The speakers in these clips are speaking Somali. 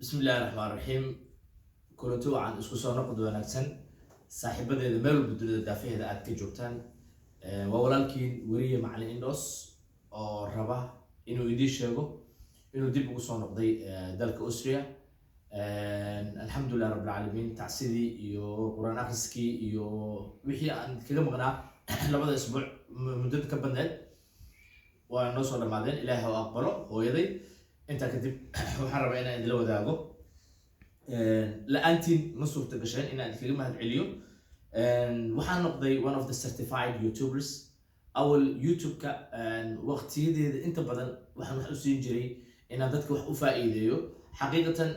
بسم الله الرحمن الرحيم. كنتو عن اسكو سو نقد wanaagsan saaxiibadeeda meel walba dunida daafaheeda aad ka joogtaan waa walaalkiin wariye macallin Indos oo raba inuu idin sheego inuu dib ugu soo noqday dalka Austria. alxamdulillah rabbil alamin tacsidii iyo quraan akhriskii iyo wixii aan kaga maqnaa labada isbuuc muddo ka badneed waa noo soo dhamaadeen. ilaahay ha aqbalo hooyaday inta kadib waxaan rabaa inaan idin la wadaago la'aantiin ma suurta gasheen inaan idinkaga mahad celiyo. waxaan noqday one of the certified YouTubers. awal YouTube-ka waqtiyadeeda inta badan waxaan wax u siin jiray inaan dadka wax u faa'iideeyo. xaqiiqatan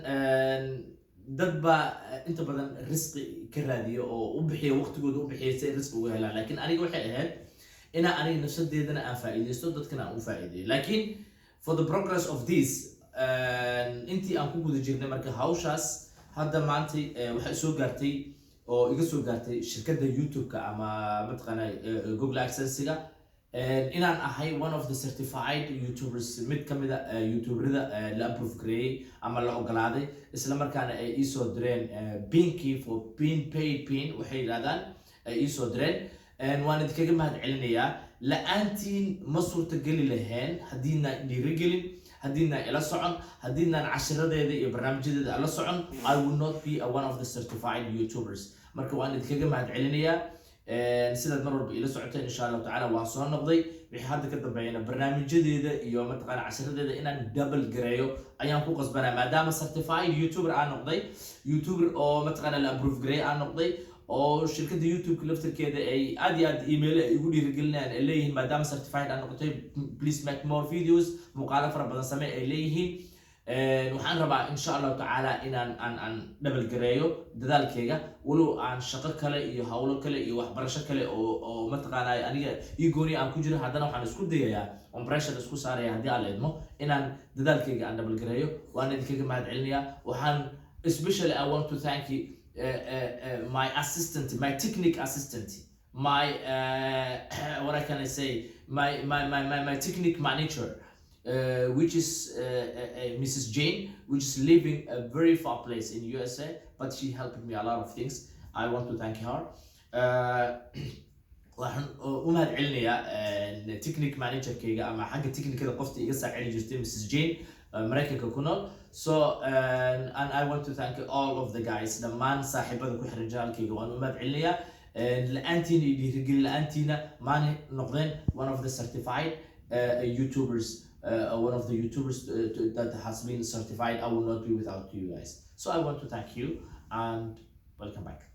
dad baa inta badan risqi ka raadiyo oo u bixiya waqtigooda u bixiya si ay risqi uga helaan, laakiin aniga waxay ahayd inaan aniga nafsadeedana aan faa'iideysto dadkana aan u faa'iideeyo. laakiin for the progress of this intii aan ku guda jirnay marka hawshaas hadda maanta waxay soo gaartay oo iga soo gaartay shirkadda YouTube-ka ama mataqaanaa Google AdSense-ga inaan ahay one of the certified YouTubers, mid ka mid ah YouTuberada la approve gareeyay ama la ogolaaday, isla markaana ay ii soo direen pinkii for paid pin waxay yiraahdaan ay ii soo direen. waan idinkaga mahad celinayaa. la'aantiin ma suurtageli lahayn haddiina dhiirigelin, haddiina ila socon, haddiina cashiradeeda iyo barnaamijyadeeda la socon, I will not be one of the certified YouTubers. marka waan idinkaga mahad celinayaa sidaad mar walba ila socoteen. insha Allah tacaala waan soo noqday. wixii hadda ka dambeeyana barnaamijyadeeda iyo mataqaana cashiradeeda inaan double gareeyo ayaan ku qasbanaa, maadaama certified YouTuber aan noqday, YouTuber oo mataqaana la approve gareey aan noqday, oo shirkadda YouTube laftirkeeda ay aad iyo aad email ay igu dhiirigelinayaan ay leeyihiin maadaama certified aan noqotay please make more videos, muuqaalo fara badan samee ay leeyihiin. waxaan rabaa insha Allah tacaala inaan aan double gareeyo dadaalkayga, walow aan shaqo kale iyo hawlo kale iyo waxbarasho kale oo mataqaanaa aniga ii gooni aan ku jiro, haddana waxaan isku dayayaa on pressure isku saaraya haddii aan la idmo inaan dadaalkayga aan double gareeyo. waan idinkaga mahad celinayaa. waxaan especially I want to thank you my assistant, my technical assistant, my what I can say, my technical manager, which is Mrs. Jane, which is living a very far place in USA, but she helped me a lot of things. I want to thank her. waxaan u mahad celinayaa technical manager-kayga ama xagga technical qofta iga saacidi jirtay Mrs. Jane Mareykanka ku nool. so and I want to thank all of the guys, dhammaan saaxiibada ku xiran janaalkayga waan u mahad celinayaa. la'aantiina iyo dhiirigelin la'aantiina maan noqdeen one of the certified YouTubers, one of the YouTubers that has been certified. I will not be without you guys. So I want to thank you and welcome back.